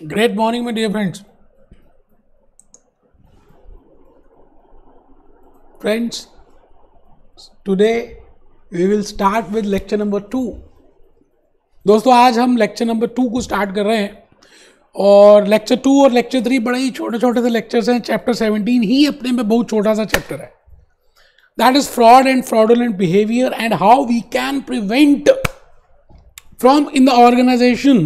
Great morning, my dear friends. Friends, today we will start with lecture number 2. दोस्तों आज हम lecture number 2 को start कर रहे हैं और लेक्चर 2 और लेक्चर 3 बड़े ही छोटे छोटे से लेक्चर्स हैं. चैप्टर 17 ही अपने में बहुत छोटा सा चैप्टर है. That is fraud and fraudulent behaviour and how we can prevent from in the organization.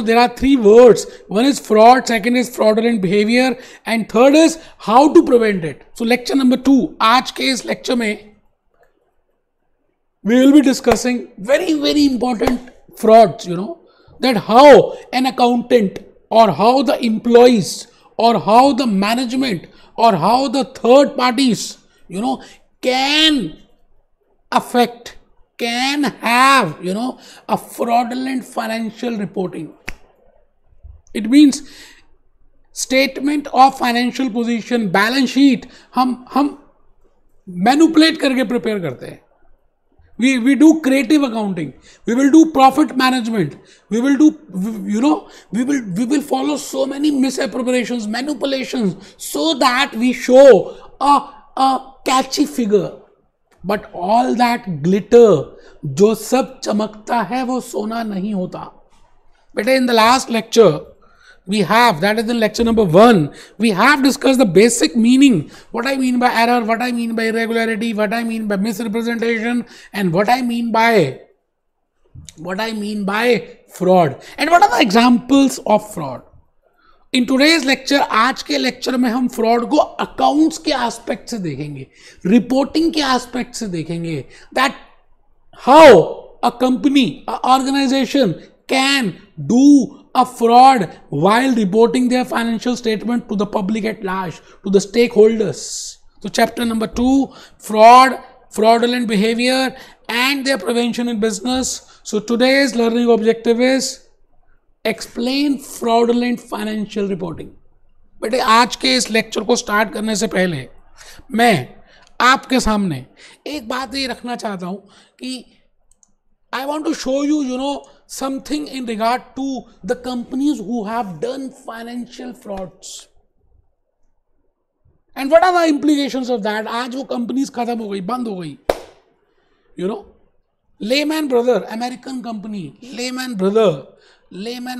There are 3 words. One is fraud, second is fraudulent behavior, and third is how to prevent it. So lecture number 2, आज के इस lecture में we will be discussing very important frauds, that how an accountant or how the employees or how the management or how the third parties, can affect, can have a fraudulent financial reporting. It means statement of financial position, balance sheet हम manipulate करके prepare करते हैं. We do creative accounting, we will do profit management, we will do we will follow so many misappropriations, manipulations, so that we show a catchy figure. But all that glitter, जो सब चमकता है वो सोना नहीं होता. बेटे in the last lecture we have, that is in lecture number 1, we have discuss the basic meaning, what I mean by error, what I mean by irregularity, what I mean by misrepresentation and what I mean by fraud and what are the examples of fraud. In today's lecture, आज के lecture में हम fraud को accounts के aspect से देखेंगे, reporting के aspect से देखेंगे, that how a company, a organisation can do a fraud while reporting their financial statement to the public at large, to the stakeholders. So chapter number 2, fraud, fraudulent behavior and their prevention in business. So today's learning objective is explain fraudulent financial reporting. बेटे आज के इस lecture को start करने से पहले मैं आपके सामने एक बात ये रखना चाहता हूं कि I want to show you something in regard to the companies who have done financial frauds and what are the implications of that. आज वो कंपनीज खत्म हो गई, बंद हो गई. Lehman Brother, American company Lehman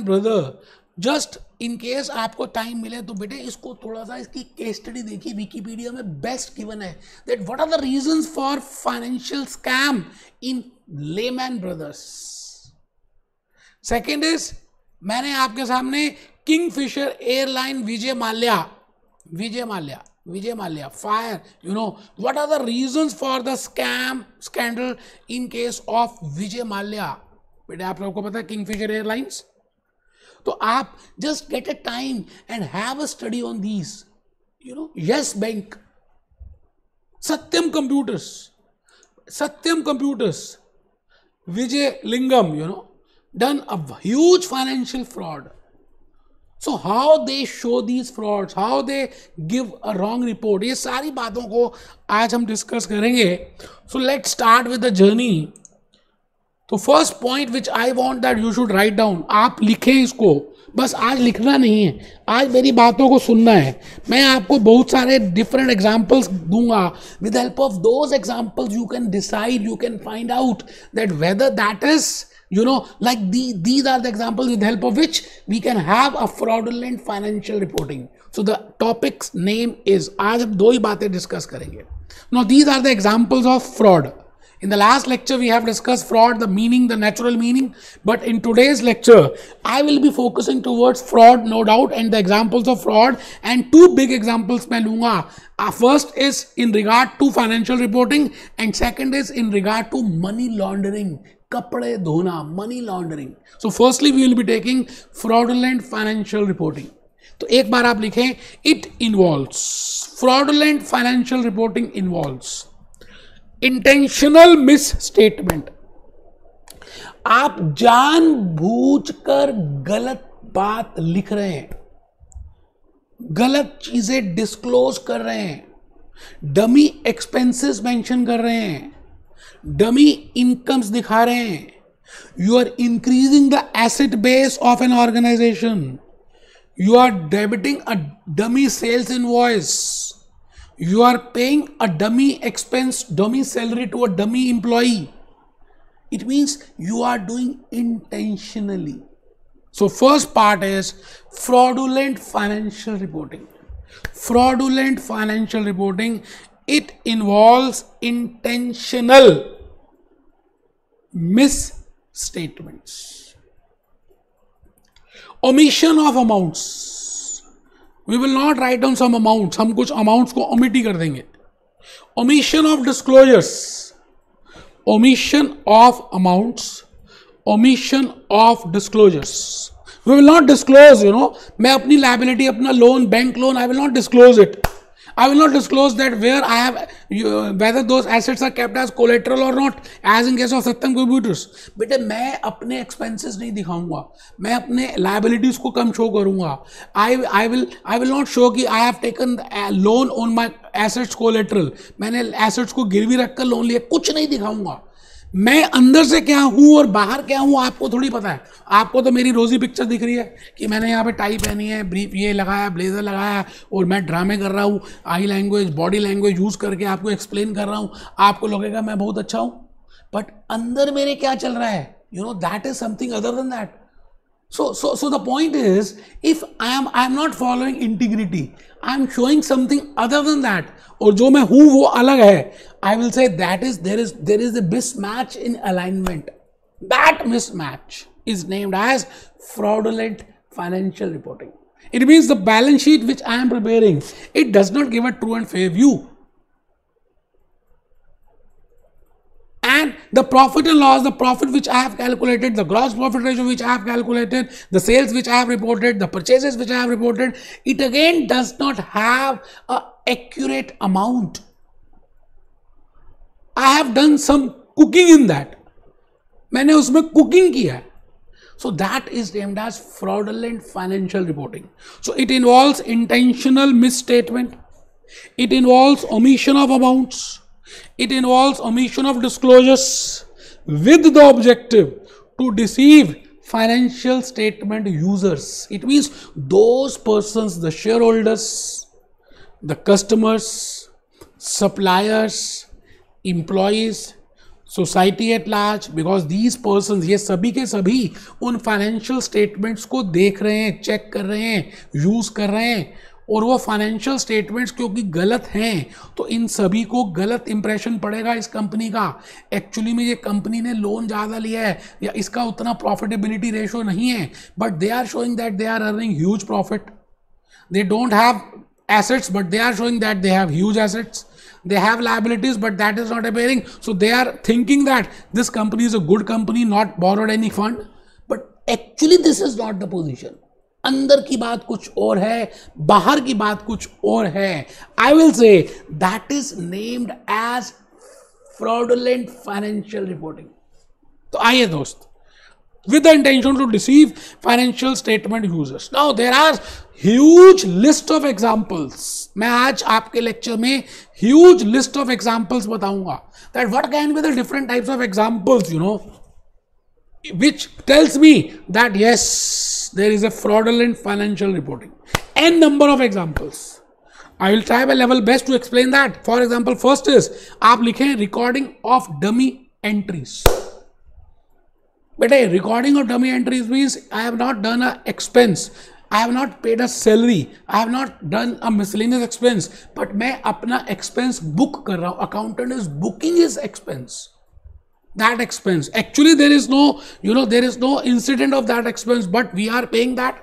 Brother, just in case आपको time मिले तो बेटे इसको थोड़ा सा इसकी केस स्टडी देखिए. विकीपीडिया में बेस्ट गिवन है that what are the reasons for financial scam in layman brothers. Second is, मैंने आपके सामने Kingfisher airline Vijay Mallya fire, what are the reasons for the scandal in case of Vijay Mallya. बेटे आप लोगों को पता है किंगफिशर एयरलाइंस. तो आप just get a time and have a study on these. Yes bank, Satyam computers, Vijay lingam, done a huge financial fraud. So how they show these frauds, how they give a wrong report, ये सारी बातों को आज हम discuss करेंगे. So let's start with the journey. तो first point which I want that you should write down, आप लिखें इसको. बस आज लिखना नहीं है, आज मेरी बातों को सुनना है. मैं आपको बहुत सारे डिफरेंट एग्जाम्पल्स दूंगा. With help of those examples you can decide, you can find out that whether that is like these are the examples with the help of which we can have a fraudulent financial reporting. So the topic's name is, आज हम 2 ही बातें discuss करेंगे. Now these are the examples of fraud. In the last lecture we have discussed fraud, the meaning, the natural meaning, but in today's lecture I will be focusing towards fraud, no doubt, and the examples of fraud, and 2 big examples मैं लूंगा. First is in regard to financial reporting and second is in regard to money laundering, कपड़े धोना, money laundering. So firstly we will be taking fraudulent financial reporting. तो एक बार आप लिखें, it involves, fraudulent financial reporting involves intentional misstatement. आप जानबूझकर गलत बात लिख रहे हैं, गलत चीजें डिस्क्लोज कर रहे हैं, डमी एक्सपेंसेस मेंशन कर रहे हैं, डमी इनकम्स दिखा रहे हैं. You are increasing the asset base of an organisation. You are debiting a dummy sales invoice. You are paying a dummy expense, dummy salary to a dummy employee. It means you are doing intentionally. So first part is fraudulent financial reporting. Fraudulent financial reporting, it involves intentional misstatements. Omission of amounts. We will not write down some amounts. हम कुछ amounts को omit ही कर देंगे. Omission of disclosures. Omission of amounts. Omission of disclosures. We will not disclose, मैं अपनी liability, अपना loan, bank loan, I will not disclose it. I will not disclose that where I have, whether those assets are kept as collateral or not, as in case of Satyam Computers. बेटे मैं अपने expenses नहीं दिखाऊंगा, मैं अपने liabilities को कम show करूंगा. I will not show कि I have taken loan on my assets collateral. मैंने assets को गिरवी रखकर लोन लिया, कुछ नहीं दिखाऊंगा. मैं अंदर से क्या हूं और बाहर क्या हूं आपको थोड़ी पता है. आपको तो मेरी रोजी पिक्चर दिख रही है कि मैंने यहाँ पे टाई पहनी है, ब्रीफ ये लगाया, ब्लेजर लगाया और मैं ड्रामे कर रहा हूँ, आई लैंग्वेज, बॉडी लैंग्वेज यूज करके आपको एक्सप्लेन कर रहा हूँ. आपको लगेगा मैं बहुत अच्छा हूँ, बट अंदर मेरे क्या चल रहा है, that is something other than that. So the point is, if I am not following integrity, I am showing something other than that, और जो मैं हूँ वो अलग है, I will say that is there is a mismatch in alignment. That mismatch is named as fraudulent financial reporting. It means the balance sheet which I am preparing, it does not give a true and fair view. And the profit and loss, the profit which I have calculated, the gross profit ratio which I have calculated, the sales which I have reported, the purchases which I have reported, it again does not have an accurate amount. I have done some cooking in that. मैंने उसमें cooking किया है. So that is named as fraudulent financial reporting. So it involves intentional misstatement. It involves omission of amounts. It involves omission of disclosures with the objective to deceive financial statement users. It means those persons, the shareholders, the customers, suppliers, employees, society at large, because these persons, ये सभी के सभी उन financial statements को देख रहे हैं, check कर रहे हैं, यूज कर रहे हैं, और वो फाइनेंशियल स्टेटमेंट्स क्योंकि गलत हैं तो इन सभी को गलत इंप्रेशन पड़ेगा इस कंपनी का. एक्चुअली में ये कंपनी ने लोन ज़्यादा लिया है या इसका उतना प्रॉफिटेबिलिटी रेशो नहीं है, but they are showing that they are earning huge profit. They don't have assets, but they are showing that they have huge assets. They have liabilities, but that is not appearing. So they are thinking that this company is a good company, not borrowed any fund. But actually this is not the position. अंदर की बात कुछ और है, बाहर की बात कुछ और है. I will say that is named as fraudulent financial reporting. तो आइए दोस्त, with the intention to deceive financial statement users. Now there are huge list of examples. मैं आज आपके लेक्चर में huge list of examples बताऊंगा that what can be the different types of examples, which tells me that yes, there is a fraudulent financial reporting. N number of examples. I will try my level best to explain that. For example, first is आप लिखें recording of dummy entries. But a recording of dummy entries means I have not done an expense, I have not paid a salary, I have not done a miscellaneous expense, but मैं अपना expense book कर रहा हूँ. Accountant is booking his expense. That expense. Actually, there is no, there is no incident of that expense, but we are paying that.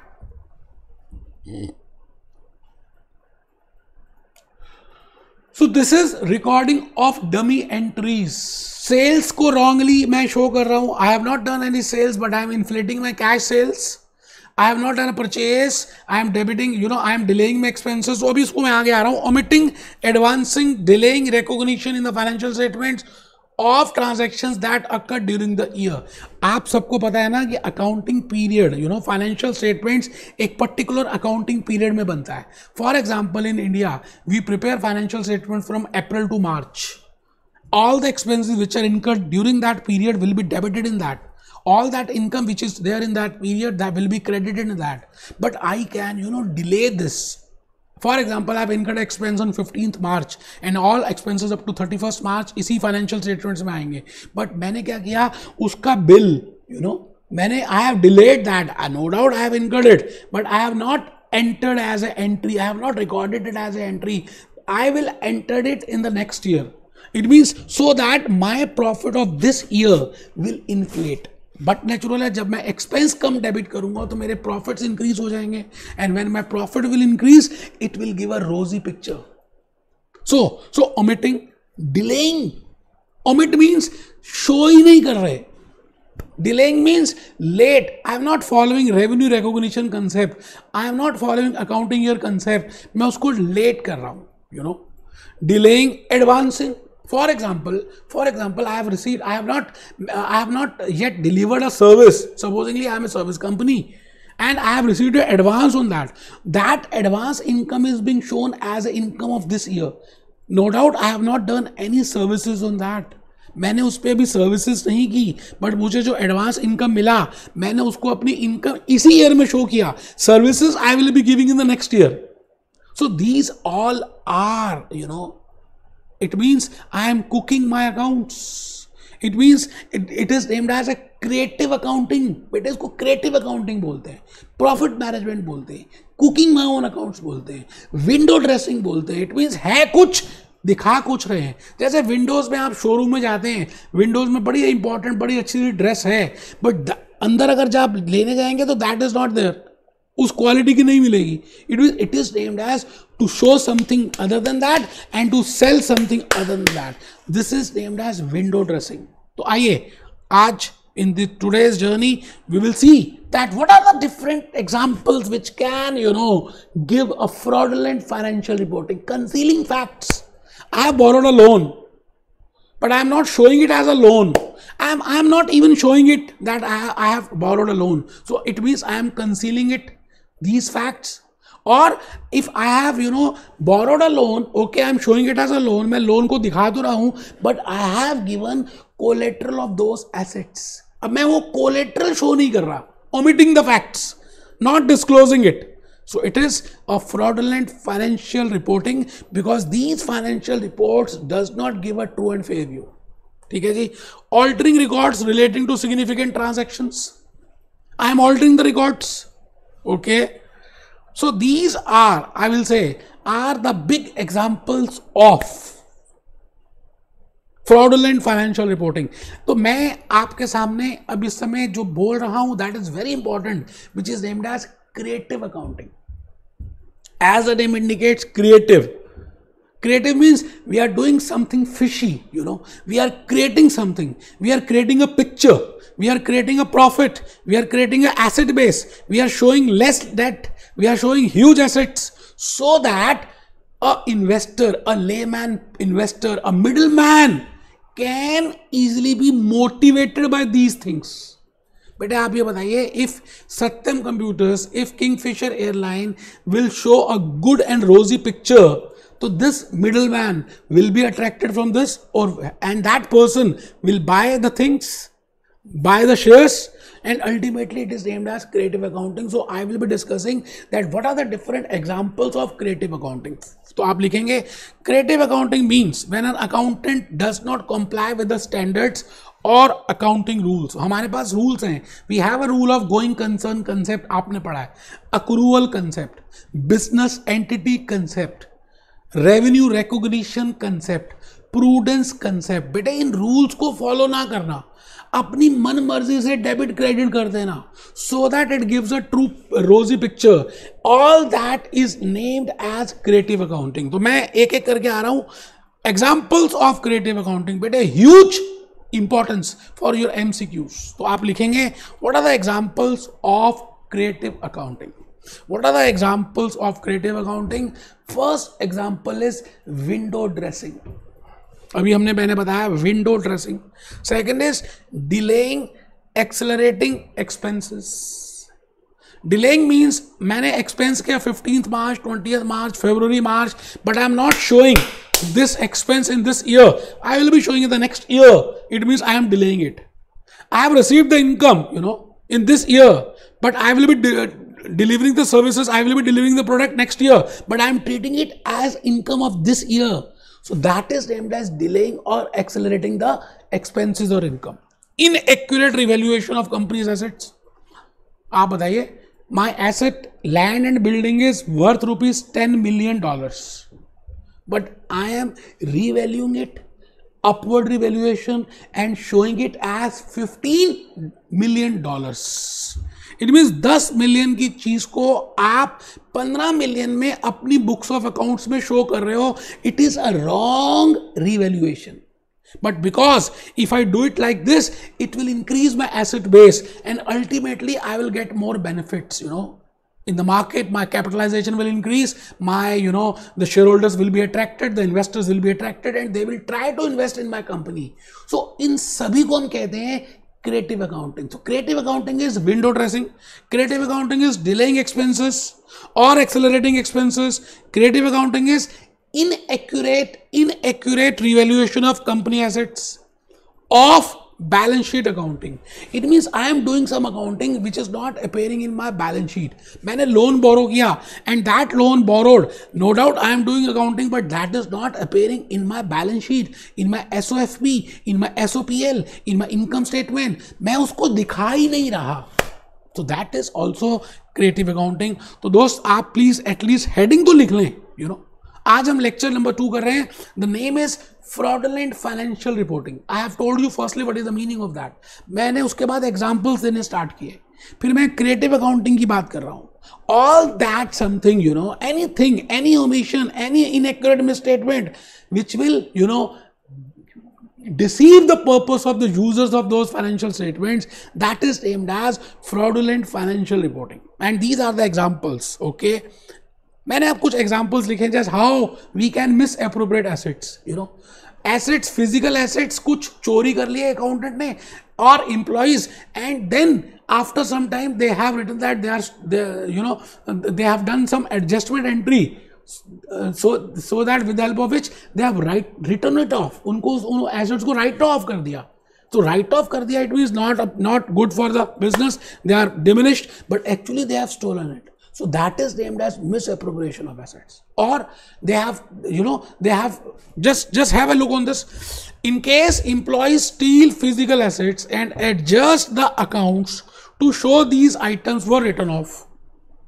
So this is recording of dummy entries. Sales को wrongly मैं show कर रहा हूँ. I have not done any sales, but I am inflating my cash sales. I have not done a purchase. I am debiting, I am delaying my expenses. तो अभी इसको मैं आगे आ रहा हूँ. Omitting, advancing, delaying recognition in the financial statements of transactions that occurred during the year. आप सबको पता है ना कि अकाउंटिंग पीरियड, फाइनेंशियल स्टेटमेंट्स एक पर्टिकुलर अकाउंटिंग पीरियड में बनता है. For example in India we prepare financial statement from April to March. All the expenses which are incurred during that period will be debited in that. all that income which is there in that period, that will be credited in that. But I can, delay this. For example, I have incurred expense on 15th March and all expenses up to 31st March इसी financial statements में आएंगे. But मैंने क्या किया, उसका bill, I have delayed that. No doubt I have incurred it, but I have not entered as an entry. I have not recorded it as an entry. I will enter it in the next year. It means so that my profit of this year will inflate. But natural है, जब मैं expense कम debit करूंगा तो मेरे profits increase हो जाएंगे, and when my profit will increase it will give a rosy picture. So omitting, delaying. Omit means show ही नहीं कर रहे. Delaying means late. I am not following revenue recognition concept, I am not following accounting year concept, मैं उसको late कर रहा हूं. Delaying, advancing. For example, I have not yet delivered a service. Supposingly, I am a service company, and I have received an advance on that. That advance income is being shown as an income of this year. No doubt, I have not done any services on that. मैंने उस पर भी services नहीं की, but मुझे जो advance income मिला मैंने उसको अपनी इनकम इसी ईयर में शो किया. Services I will be giving in the next year. So these all are, it means I am cooking my accounts. It means it is named as a creative accounting. बेटे इसको creative accounting बोलते हैं, profit management बोलते हैं, cooking my own accounts बोलते हैं, window dressing बोलते हैं. It means है कुछ, दिखा कुछ रहे हैं. जैसे विंडोज में आप शोरूम में जाते हैं, विंडोज में बड़ी इंपॉर्टेंट बड़ी अच्छी ड्रेस है, बट अंदर अगर जब आप लेने जाएंगे तो दैट इज नॉट देयर, उस क्वालिटी की नहीं मिलेगी. It is named as to show something other than that and to sell something other than that. This is named as window dressing. तो आइए आज in the today's journey we will see that what are the different examples which can give a fraudulent financial reporting. Concealing facts. I have borrowed a loan, but I am not showing it as a loan. I am not even showing it that I have borrowed a loan. So it means I am concealing it, these facts. Or if I have borrowed a loan, okay, I am showing it as a loan, मैं loan को दिखा तो रहा हूं, but I have given collateral of those assets. अब मैं वो collateral show नहीं कर रहा, omitting the facts, not disclosing it. So it is a fraudulent financial reporting because these financial reports does not give a true and fair view. ठीक है जी. Altering records relating to significant transactions. I am altering the records. Okay. So these are, I will say, are the big examples of fraudulent financial reporting. तो मैं आपके सामने अब इस समय जो बोल रहा हूं that is very important, which is named as creative accounting. As the name indicates, creative. Creative means we are doing something fishy, we are creating something, we are creating a picture, we are creating a profit, we are creating an asset base, we are showing less debt, we are showing huge assets, so that a investor, a layman investor, a middleman can easily be motivated by these things. बेटे आप ये बताइए, if Satyam Computers, if Kingfisher Airline will show a good and rosy picture, so this middleman will be attracted from this, and that person will buy the things, buy the shares, and ultimately it is named as creative accounting. So I will be discussing that what are the different examples of creative accounting. तो आप लिखेंगे creative accounting means when an accountant does not comply with the standards or accounting rules. हमारे पास rules हैं. We have a rule of going concern concept, आपने पढ़ा है, accrual concept, business entity concept, revenue recognition concept, prudence concept. बेटे इन rules को follow ना करना, अपनी मन मर्जी से डेबिट क्रेडिट कर देना, so that it gives a true rosy picture. All that is named as creative accounting. तो मैं एक एक करके आ रहा हूं. Examples of creative accounting. बेटे huge importance for your MCQs. तो आप लिखेंगे what are the examples of creative accounting. What are the examples of creative accounting? First example is window dressing. अभी मैंने बताया window dressing. Second is delaying, accelerating expenses. Delaying means मैंने expense किया 15th March, 20th March, February, March, but I am not showing this expense in this year. I will be showing in the next year. It means I am delaying it. I have received the income, in this year, but I will be delivering the services, I will be delivering the product next year, but I am treating it as income of this year. So that is named as delaying or accelerating the expenses or income. Inaccurate revaluation of company's assets. आप बताइए, my asset, land and building is worth rupees $10 million, but I am revaluing it, upward revaluation, and showing it as $15 million. It means 10 million की चीज को आप 15 million में अपनी books of accounts में show कर रहे हो. It is a wrong revaluation. But because if I do it like this, it will increase my asset base and ultimately I will get more benefits, in the market. My capitalization will increase, the shareholders will be attracted, the investors will be attracted and they will try to invest in my company. So in sabhi ko hum kehte hain creative accounting. So creative accounting is window dressing. Creative accounting is delaying expenses or accelerating expenses. Creative accounting is inaccurate revaluation of company assets, of balance sheet accounting. It means I am doing some accounting which is not appearing in my balance sheet. मैंने loan borrow किया and that loan borrowed, no doubt I am doing accounting, but that is not appearing in my balance sheet, in my SOFP, in my SOPL, in my income statement. मैं उसको दिखा ही नहीं रहा. So that is also creative accounting. तो दोस्त आप please at least heading तो लिख लें, आज हम लेक्चर नंबर 2 कर रहे हैं. The name is fraudulent financial reporting. I have told you firstly what is the meaning of that. मैंने उसके बाद एग्जांपल्स देने स्टार्ट किए, फिर मैं क्रिएटिव अकाउंटिंग की बात कर रहा हूं. All that something, anything, any omission, any inaccurate misstatement which will, deceive the purpose of the users of those financial statements, that is named as fraudulent financial reporting. And these are the examples. Okay, मैंने आप कुछ examples लिखे, जैसे how we can misappropriate assets. Assets, physical assets कुछ चोरी कर लिए accountant ने और employees, and then after some time they have written that they have done some adjustment entry, so that with the help of which they have written it off. उनको उन assets को right of कर दिया. तो right of कर दिया, it means not good for the business. They are diminished, but actually they have stolen it. So that is named as misappropriation of assets. Or they have, just have a look on this. In case employees steal physical assets and adjust the accounts to show these items were written off.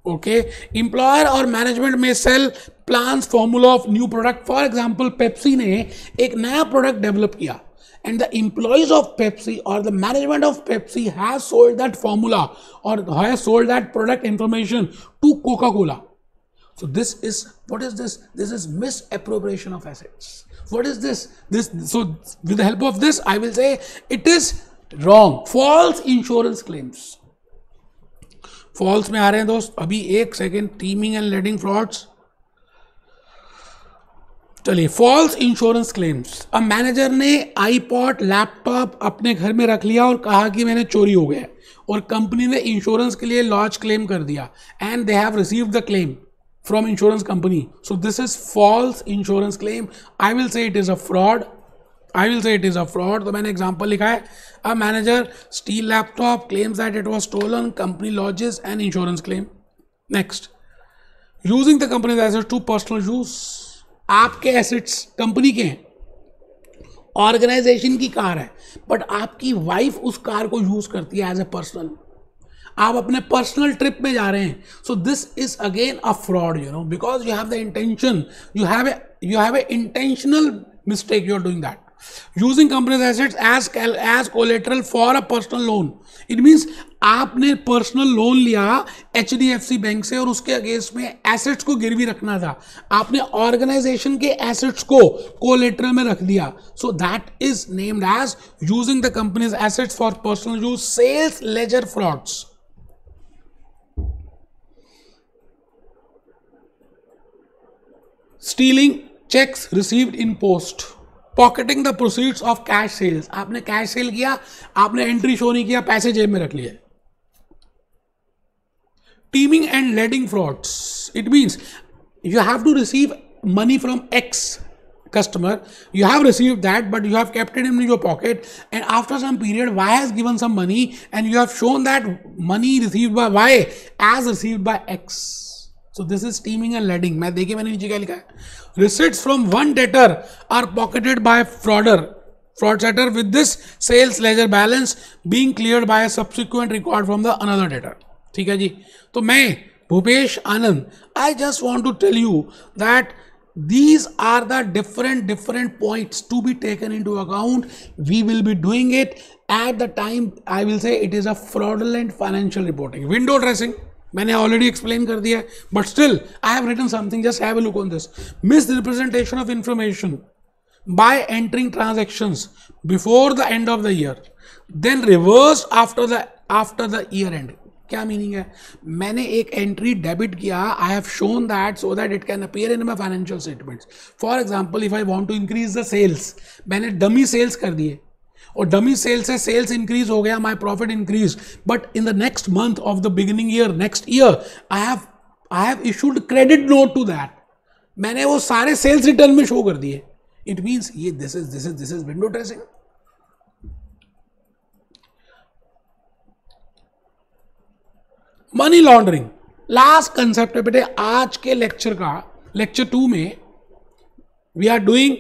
Okay, employer or management may sell plans, formula of new product. For example, Pepsi ने एक नया product develop किया, and the employees of Pepsi or the management of Pepsi has sold that formula or has sold that product information to Coca-Cola. So this is, what is this? This is misappropriation of assets. What is this? So with the help of this, I will say it is wrong. False insurance claims. False में आ रहे हैं दोस्त. अभी एक second. Teeming and lading frauds. चलिए, false insurance claims. अब manager ने iPod, laptop अपने घर में रख लिया और कहा कि मैंने चोरी हो गया, और कंपनी ने इंश्योरेंस के लिए लॉन्च क्लेम कर दिया, and they have received the claim from insurance company. So this is false insurance claim. I will say it is a fraud. तो मैंने एग्जांपल लिखा है. A manager steal laptop, claims that it was stolen, company lodges an insurance claim. Next, using the company's assets to personal use. आपके assets company के हैं, organisation की car है, but आपकी वाइफ उस कार को यूज करती है एज ए पर्सनल. आप अपने पर्सनल ट्रिप में जा रहे हैं. So this is again a fraud, because you have the intention, you have a intentional mistake, you are doing that. Using company's assets as collateral for a personal loan. It means आपने personal loan लिया HDFC bank से और उसके against में assets को गिरवी रखना था. आपने ऑर्गेनाइजेशन के एसेट्स को कोलेटरल में रख दिया. So that is named as using the company's assets for personal use. Sales ledger frauds. Stealing cheques received in post. Pocketing the proceeds of cash sales. आपने कैश सेल किया, आपने entry show नहीं किया, पैसे जेब में रख लिए. Teeming and lading frauds. It means you have to receive money from X customer, you have received that, but you have kept it in your pocket, and after some period Y has given some money and you have shown that money received by Y as received by X. So this is steaming and leading. मैं देखिए मैंने नीचे क्या लिखा है, receipts from one debtor are pocketed by fraudster with this sales ledger balance being cleared by a subsequent record from the another debtor. ठीक है जी. तो मैं भूपेश आनंद, I just want to tell you that these are the different points to be taken into account. We will be doing it at the time. I will say it is a fraudulent financial reporting. Window dressing मैंने already explain कर दिया है, but still I have written something. Just have a look on this. Misrepresentation of information by entering transactions before the end of the year, then reversed after the year end. क्या meaning है, मैंने एक entry debit किया, I have shown that so that it can appear in my financial statements. For example if I want to increase the sales, मैंने dummy sales कर दिए और dummy sales से सेल्स इंक्रीज हो गया, my profit increase, but in the next month of the beginning year next year I have issued credit note to that. मैंने वो सारे सेल्स रिटर्न में शो कर दिए. इट मीन्स ये this is window dressing. Money laundering last concept है बेटे आज के लेक्चर का. लेक्चर 2 में we are doing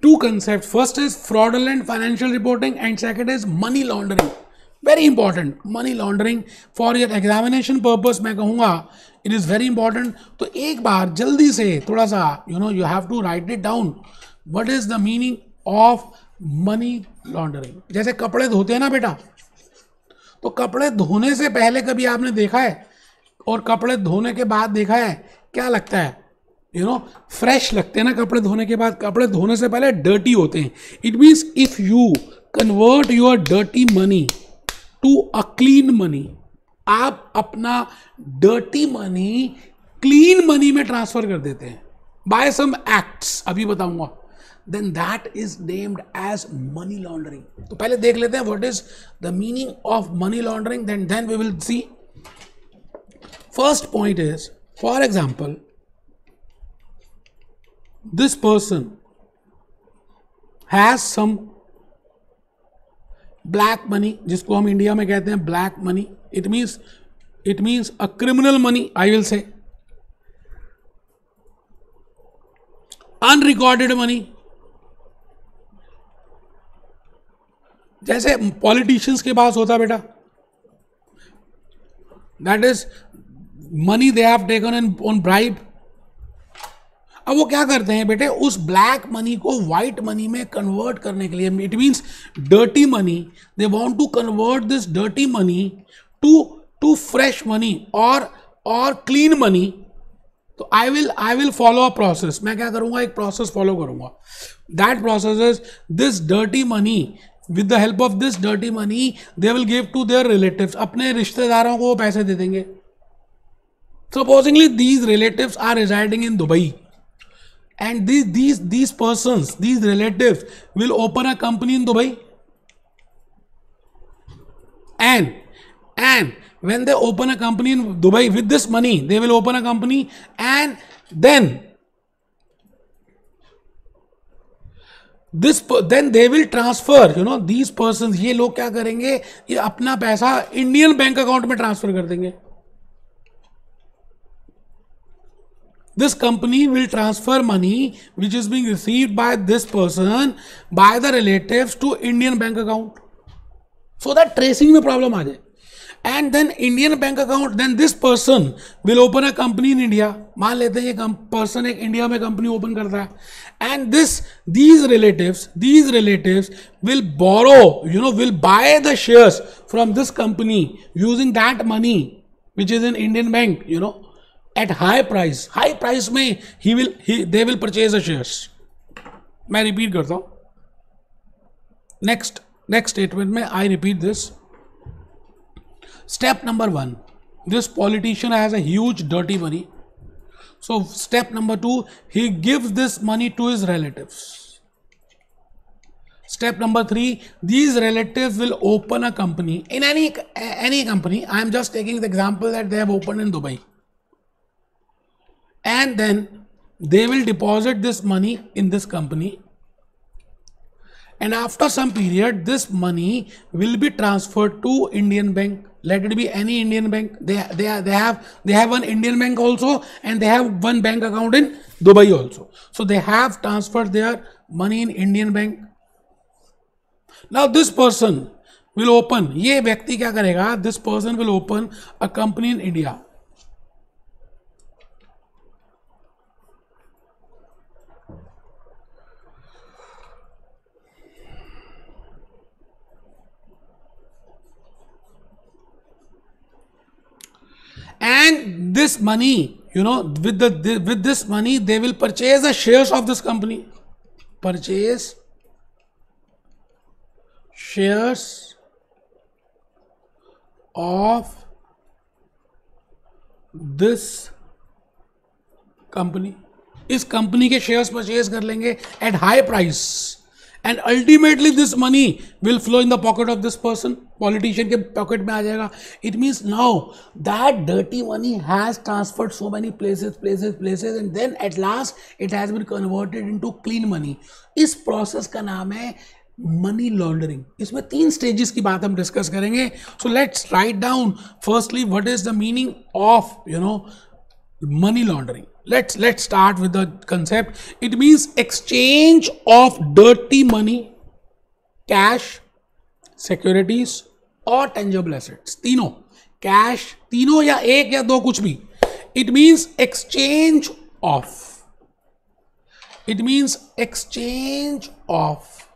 2 concept. First is fraudulent financial reporting and second is money laundering. Very important. Money laundering for your examination purpose मैं कहूंगा it is very important. तो एक बार जल्दी से थोड़ा सा you have to write it down. What is the meaning of money laundering? जैसे कपड़े धोते हैं ना बेटा, तो कपड़े धोने से पहले कभी आपने देखा है और कपड़े धोने के बाद देखा है, क्या लगता है? फ्रेश लगते हैं ना कपड़े धोने के बाद. कपड़े धोने से पहले डर्टी होते हैं. It means if you convert your dirty money to a clean money, आप अपना डर्टी मनी क्लीन मनी में ट्रांसफर कर देते हैं बाय सम एक्ट्स, अभी बताऊंगा, then that is named as money laundering. तो पहले देख लेते हैं what is the meaning of money laundering, then we will see. First point is, for example, this person has some black money, जिसको हम India में कहते हैं black money. It means a criminal money, I will say. Unrecorded money, जैसे politicians के पास होता बेटा, that is money they have taken on bribe. अब वो क्या करते हैं बेटे, उस ब्लैक मनी को व्हाइट मनी में कन्वर्ट करने के लिए, it means dirty money, they want to convert this dirty money to fresh money और क्लीन मनी. तो I will follow a process. मैं क्या करूंगा, एक प्रोसेस फॉलो करूंगा. That process is this dirty money, with the help of this dirty money they will give to their relatives. अपने रिश्तेदारों को वो पैसे दे देंगे. Supposingly these relatives are residing in Dubai and these persons, these relatives will open a company in Dubai, and when they open a company in Dubai with this money, they will open a company and then they will transfer, these persons, ये लोग क्या करेंगे, ये अपना पैसा Indian bank account में transfer कर देंगे. This company will transfer money which is being received by this person by the relatives to Indian bank account, so that tracing में problem आ जाए. And then Indian bank account, then this person will open a company in India. मान लेते हैं ये person एक India में company open करता है, and these relatives will borrow, will buy the shares from this company using that money which is in Indian bank, at high price में they will purchase the shares. मैं repeat करता हूँ. next statement में I repeat this. Step number 1, this politician has a huge dirty money. So step number 2, he gives this money to his relatives. Step number 3, these relatives will open a company in any company. I am just taking the example that they have opened in Dubai. And then they will deposit this money in this company, and after some period this money will be transferred to Indian bank. Let it be any Indian bank. They have one Indian bank also, and they have one bank account in Dubai also. So they have transferred their money in Indian bank. Now this person will open, ये व्यक्ति क्या करेगा, this person will open a company in India. And this money, with this money, they will purchase the shares of this company. Purchase shares of this company. इस company के shares purchase कर लेंगे at high price. And ultimately this money will flow in the pocket of this person. Politician के pocket में आ जाएगा. It means now that dirty money has transferred so many places, and then at last it has been converted into clean money. इस process का नाम है money laundering. इसमें 3 stages की बात हम डिस्कस करेंगे. So let's write down firstly what is the meaning of money laundering. Let's start with the concept. It means exchange of dirty money, cash, securities or tangible assets. तीनों, cash, तीनों या एक या दो कुछ भी. It means exchange of. It means exchange of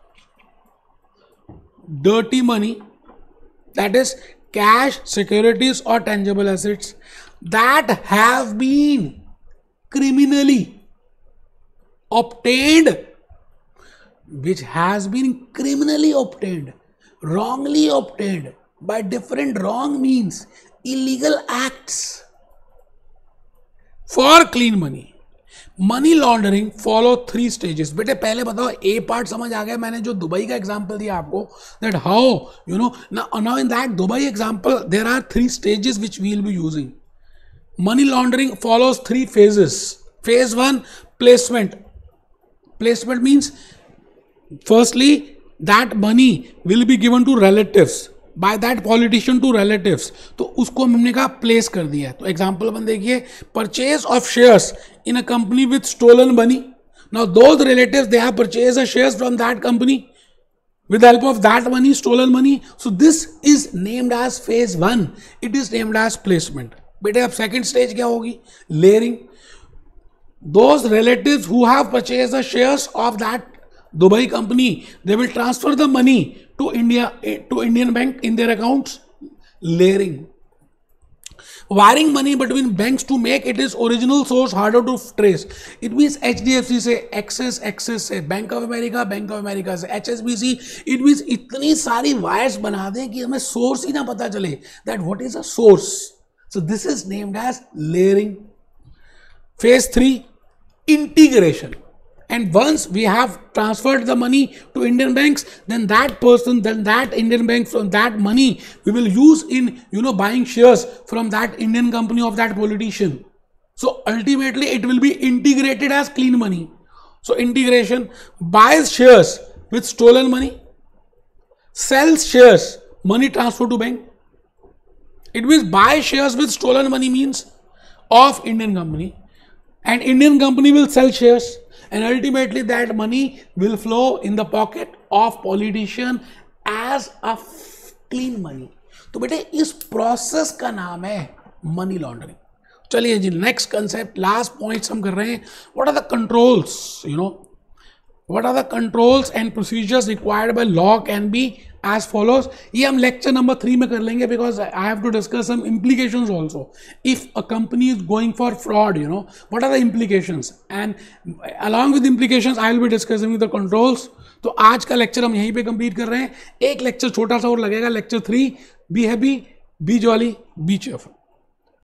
dirty money, that is cash, securities or tangible assets that have been criminally obtained, which has been criminally obtained, wrongly obtained by different wrong means, illegal acts for clean money. Money laundering follow 3 stages. बेटे पहले बताओ ए part समझ आ गया. मैंने जो Dubai का example दिया आपको, that how now in that Dubai example there are 3 stages which we will be using. Money laundering follows 3 phases. Phase 1, placement. Placement means firstly that money will be given to relatives by that politician to relatives. तो उसको हमने कहा place कर दिया. तो example अपन देखिए, purchase of shares in a company with stolen money. Now those relatives they have purchase the shares from that company with the help of that money, stolen money. So this is named as phase 1. It is named as placement. बेटे अब second stage क्या होगी? Layering. Those relatives who have purchase the shares of that Dubai company, they will transfer the money to Indian bank in their accounts. Layering. Wiring money between banks to make it its original source harder to trace. It means HDFC से Axis से Bank of America से HSBC. It means इतनी सारी wires बना दें कि हमें source ही ना पता चले. That what is a source? So this is named as layering. Phase 3, integration. And once we have transferred the money to Indian banks, then that Indian bank, from that money we will use in buying shares from that Indian company of that politician. So ultimately it will be integrated as clean money. So integration: buys shares with stolen money, sells shares, money transfer to bank. It means buy shares with stolen money means of Indian company, and Indian company will sell shares, and ultimately that money will flow in the pocket of politician as a clean money. तो बेटे इस process का नाम है money laundering. चलिए जी, next concept, last points हम कर रहे हैं. What are the controls, what are the controls and procedures required by law can be as follows. ये हम लेक्चर नंबर 3 में कर लेंगे, because I have to discuss some implications also. If a company is going for fraud, what are the implications, and along with implications I will be discussing the controls. तो आज का lecture हम यहीं पे complete कर रहे हैं. एक लेक्चर छोटा सा और लगेगा, lecture 3. Be happy, B jolly, B cheerful.